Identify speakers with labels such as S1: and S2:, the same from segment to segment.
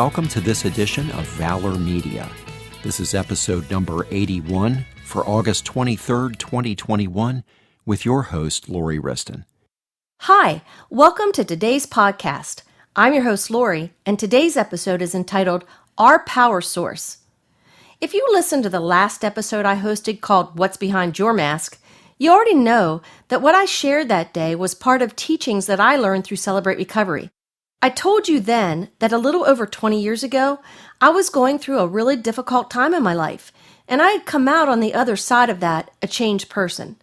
S1: Welcome to this edition of Valor Media. This is episode number 81 for August 23rd, 2021, with your host, Lori Riston.
S2: Hi, welcome to today's podcast. I'm your host, Lori, and today's episode is entitled Our Power Source. If you listened to the last episode I hosted called What's Behind Your Mask, you already know that what I shared that day was part of teachings that I learned through Celebrate Recovery. I told you then that a little over 20 years ago, I was going through a really difficult time in my life, and I had come out on the other side of that a changed person.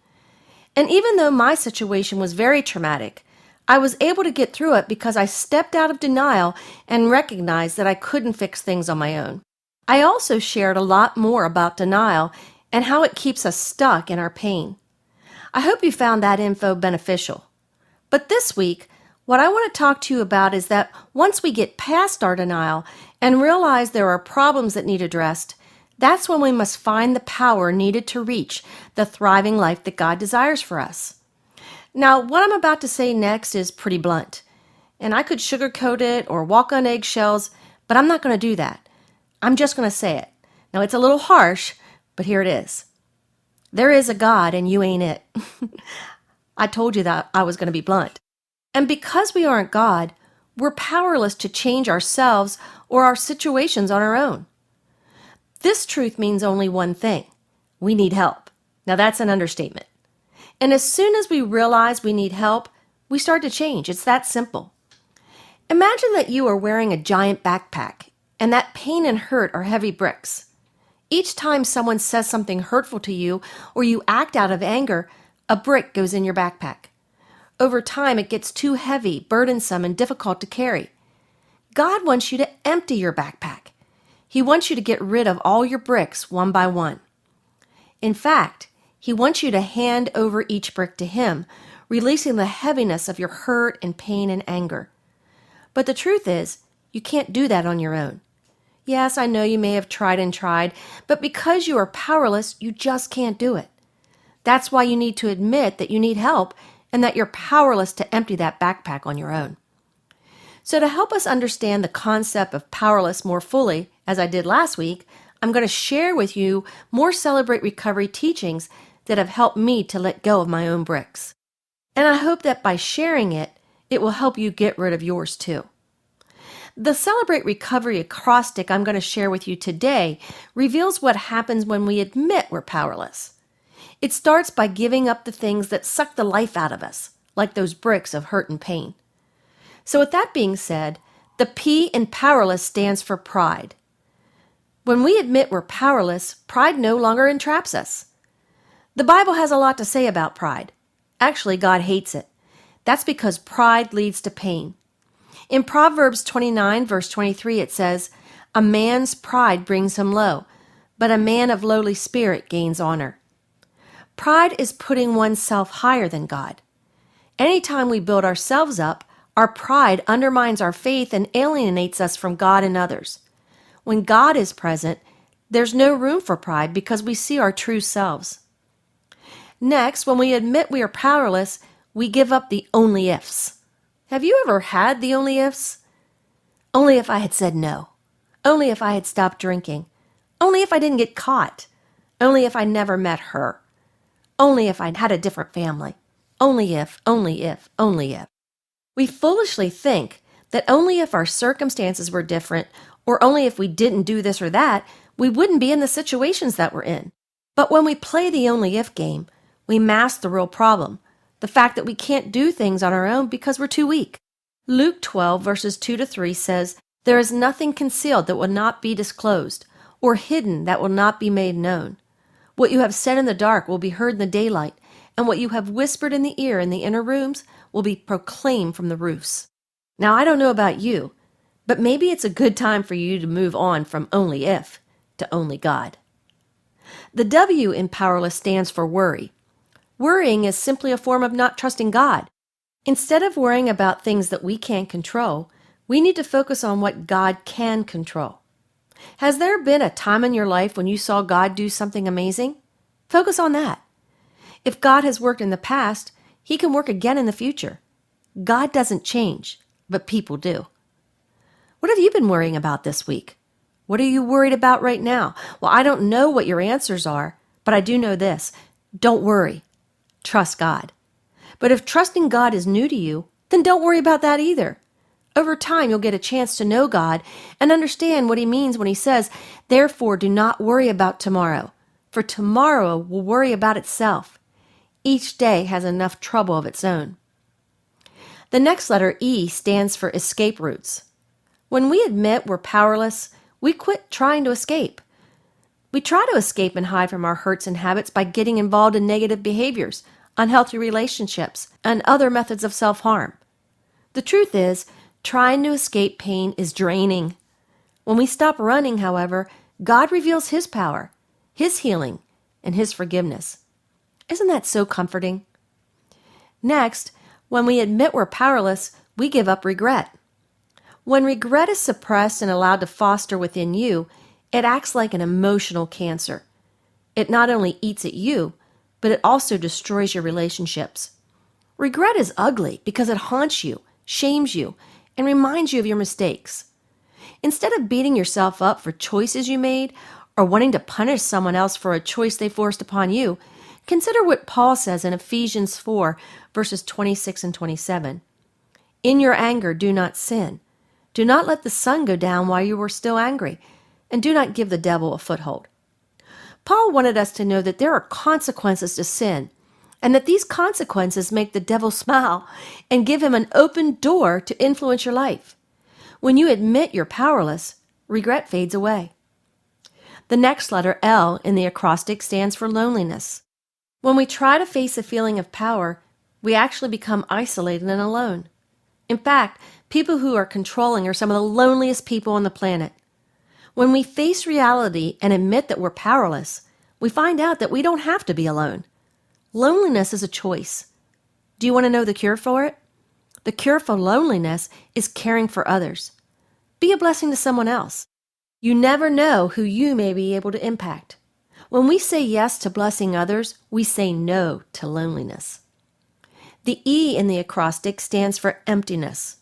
S2: And even though my situation was very traumatic, I was able to get through it because I stepped out of denial and recognized that I couldn't fix things on my own. I also shared a lot more about denial and how it keeps us stuck in our pain. I hope you found that info beneficial. But this week, what I want to talk to you about is that once we get past our denial and realize there are problems that need addressed, that's when we must find the power needed to reach the thriving life that God desires for us. Now, what I'm about to say next is pretty blunt, and I could sugarcoat it or walk on eggshells, but I'm not going to do that. I'm just going to say it. Now, it's a little harsh, but here it is. There is a God, and you ain't it. I told you that I was going to be blunt. And because we aren't God, we're powerless to change ourselves or our situations on our own. This truth means only one thing. We need help. Now that's an understatement. And as soon as we realize we need help, we start to change. It's that simple. Imagine that you are wearing a giant backpack, and that pain and hurt are heavy bricks. Each time someone says something hurtful to you or you act out of anger, a brick goes in your backpack. Over time, it gets too heavy, burdensome, and difficult to carry. God wants you to empty your backpack. He wants you to get rid of all your bricks one by one. In fact, He wants you to hand over each brick to Him, releasing the heaviness of your hurt and pain and anger. But the truth is, you can't do that on your own. Yes, I know you may have tried, but because you are powerless, you just can't do it. That's why you need to admit that you need help and that you're powerless to empty that backpack on your own. So to help us understand the concept of powerless more fully, as I did last week, I'm going to share with you more Celebrate Recovery teachings that have helped me to let go of my own bricks. And I hope that by sharing it, it will help you get rid of yours too. The Celebrate Recovery acrostic I'm going to share with you today reveals what happens when we admit we're powerless. It starts by giving up the things that suck the life out of us, like those bricks of hurt and pain. So with that being said, the P in powerless stands for pride. When we admit we're powerless, pride no longer entraps us. The Bible has a lot to say about pride. Actually, God hates it. That's because pride leads to pain. In Proverbs 29, verse 23, it says, "A man's pride brings him low, but a man of lowly spirit gains honor." Pride is putting oneself higher than God. Anytime we build ourselves up, our pride undermines our faith and alienates us from God and others. When God is present, there's no room for pride because we see our true selves. Next, when we admit we are powerless, we give up the only ifs. Have you ever had the only ifs? Only if I had said no. Only if I had stopped drinking. Only if I didn't get caught. Only if I never met her. Only if I'd had a different family. Only if, only if, only if. We foolishly think that only if our circumstances were different, or only if we didn't do this or that, we wouldn't be in the situations that we're in. But when we play the only if game, we mask the real problem, the fact that we can't do things on our own because we're too weak. Luke 12, verses 2-3 says, "There is nothing concealed that will not be disclosed, or hidden that will not be made known. What you have said in the dark will be heard in the daylight, and what you have whispered in the ear in the inner rooms will be proclaimed from the roofs." Now, I don't know about you, but maybe it's a good time for you to move on from only if to only God. The W in powerless stands for worry. Worrying is simply a form of not trusting God. Instead of worrying about things that we can't control, we need to focus on what God can control. Has there been a time in your life when you saw God do something amazing? Focus on that. If God has worked in the past, He can work again in the future. God doesn't change, but people do. What have you been worrying about this week? What are you worried about right now? Well, I don't know what your answers are, but I do know this. Don't worry. Trust God. But if trusting God is new to you, then don't worry about that either. Over time, you'll get a chance to know God and understand what He means when He says, "Therefore, do not worry about tomorrow, for tomorrow will worry about itself. Each day has enough trouble of its own." The next letter, E, stands for escape routes. When we admit we're powerless, we quit trying to escape. We try to escape and hide from our hurts and habits by getting involved in negative behaviors, unhealthy relationships, and other methods of self-harm. The truth is, trying to escape pain is draining. When we stop running, however, God reveals His power, His healing, and His forgiveness. Isn't that so comforting? Next, when we admit we're powerless, we give up regret. When regret is suppressed and allowed to foster within you, it acts like an emotional cancer. It not only eats at you, but it also destroys your relationships. Regret is ugly because it haunts you, shames you, and reminds you of your mistakes. Instead of beating yourself up for choices you made or wanting to punish someone else for a choice they forced upon you, consider what Paul says in Ephesians 4, verses 26 and 27. "In your anger, do not sin. Do not let the sun go down while you are still angry, and do not give the devil a foothold." Paul wanted us to know that there are consequences to sin, and that these consequences make the devil smile and give him an open door to influence your life. When you admit you're powerless, regret fades away. The next letter, L, in the acrostic stands for loneliness. When we try to face a feeling of power, we actually become isolated and alone. In fact, people who are controlling are some of the loneliest people on the planet. When we face reality and admit that we're powerless, we find out that we don't have to be alone. Loneliness is a choice. Do you want to know the cure for it? The cure for loneliness is caring for others. Be a blessing to someone else. You never know who you may be able to impact. When we say yes to blessing others, we say no to loneliness. The E in the acrostic stands for emptiness.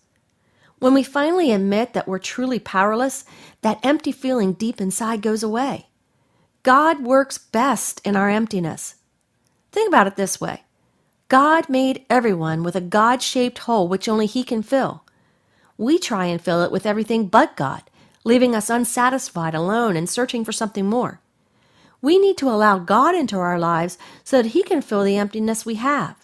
S2: When we finally admit that we're truly powerless, that empty feeling deep inside goes away. God works best in our emptiness. Think about it this way. God made everyone with a God-shaped hole which only He can fill. We try and fill it with everything but God, leaving us unsatisfied, alone, and searching for something more. We need to allow God into our lives so that He can fill the emptiness we have.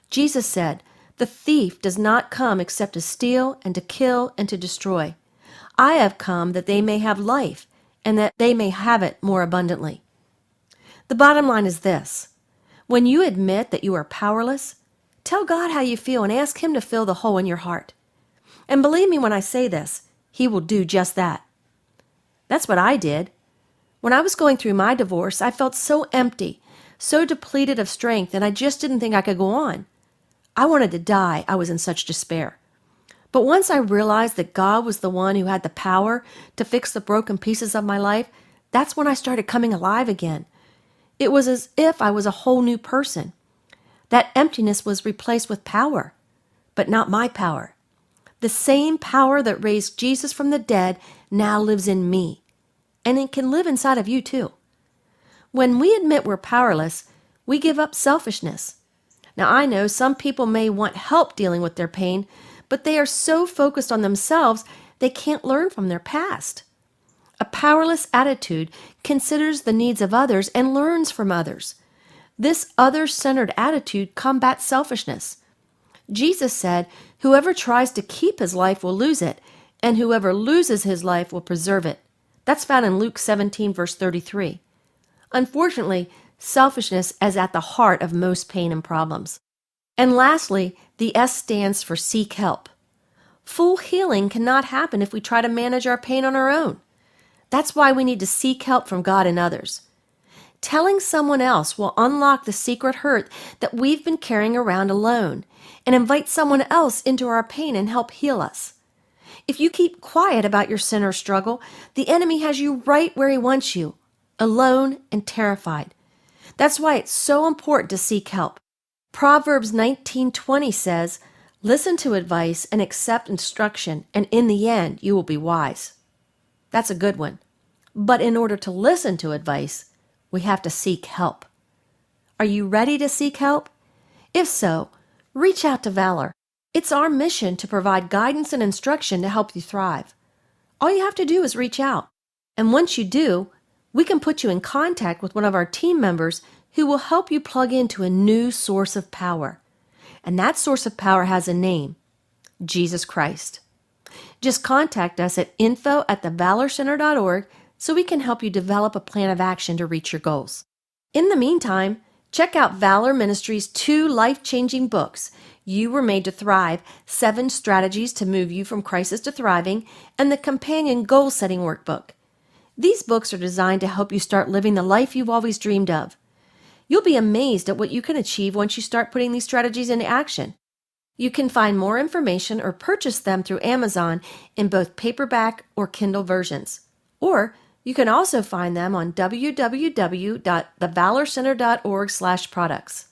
S2: Jesus said, "The thief does not come except to steal and to kill and to destroy. I have come that they may have life and that they may have it more abundantly." The bottom line is this. When you admit that you are powerless, tell God how you feel and ask Him to fill the hole in your heart. And believe me when I say this, He will do just that. That's what I did. When I was going through my divorce, I felt so empty, so depleted of strength, and I just didn't think I could go on. I wanted to die. I was in such despair. But once I realized that God was the one who had the power to fix the broken pieces of my life, that's when I started coming alive again. It was as if I was a whole new person. That emptiness was replaced with power, but not my power. The same power that raised Jesus from the dead now lives in me, and it can live inside of you too. When we admit we're powerless, we give up selfishness. Now, I know some people may want help dealing with their pain, but they are so focused on themselves they can't learn from their past. A powerless attitude considers the needs of others and learns from others. This other-centered attitude combats selfishness. Jesus said, "Whoever tries to keep his life will lose it, and whoever loses his life will preserve it." That's found in Luke 17, verse 33. Unfortunately, selfishness is at the heart of most pain and problems. And lastly, the S stands for seek help. Full healing cannot happen if we try to manage our pain on our own. That's why we need to seek help from God and others. Telling someone else will unlock the secret hurt that we've been carrying around alone and invite someone else into our pain and help heal us. If you keep quiet about your sin or struggle, the enemy has you right where he wants you, alone and terrified. That's why it's so important to seek help. Proverbs 19:20 says, Listen to advice and accept instruction, and in the end, you will be wise. That's a good one. But in order to listen to advice, we have to seek help. Are you ready to seek help? If so, reach out to Valor. It's our mission to provide guidance and instruction to help you thrive. All you have to do is reach out. And once you do, we can put you in contact with one of our team members who will help you plug into a new source of power. And that source of power has a name: Jesus Christ. Just contact us at info@thevalorcenter.org so we can help you develop a plan of action to reach your goals. In the meantime, check out Valor Ministries' 2 life-changing books, You Were Made to Thrive, 7 Strategies to Move You from Crisis to Thriving, and the companion goal-setting workbook. These books are designed to help you start living the life you've always dreamed of. You'll be amazed at what you can achieve once you start putting these strategies into action. You can find more information or purchase them through Amazon in both paperback or Kindle versions. Or you can also find them on www.thevalorcenter.org/products.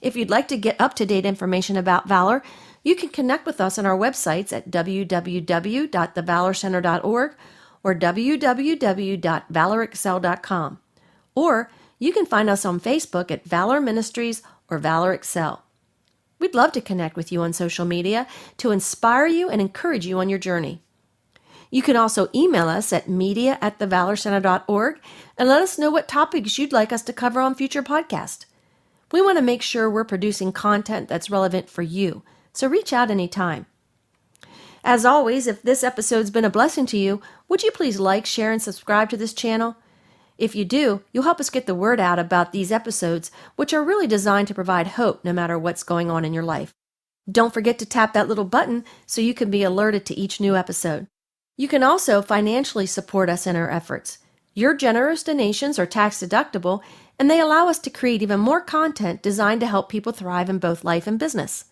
S2: If you'd like to get up-to-date information about Valor, you can connect with us on our websites at www.thevalorcenter.org or www.valorexcel.com. Or you can find us on Facebook at Valor Ministries or Valor Excel. We'd love to connect with you on social media to inspire you and encourage you on your journey. You can also email us at media@thevalorcenter.org and let us know what topics you'd like us to cover on future podcasts. We want to make sure we're producing content that's relevant for you, so reach out anytime. As always, if this episode's been a blessing to you, would you please like, share, and subscribe to this channel? If you do, you'll help us get the word out about these episodes, which are really designed to provide hope no matter what's going on in your life. Don't forget to tap that little button so you can be alerted to each new episode. You can also financially support us in our efforts. Your generous donations are tax deductible, and they allow us to create even more content designed to help people thrive in both life and business.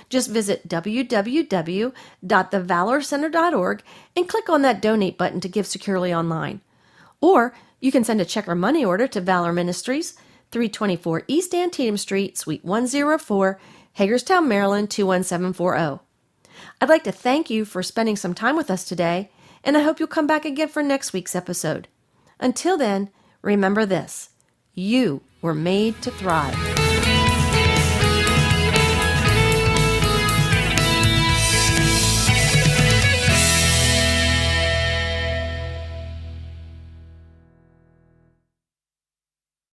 S2: Just visit www.thevalorcenter.org and click on that donate button to give securely online. Or you can send a check or money order to Valor Ministries, 324 East Antietam Street, Suite 104, Hagerstown, Maryland 21740. I'd like to thank you for spending some time with us today, and I hope you'll come back again for next week's episode. Until then, remember this: you were made to thrive.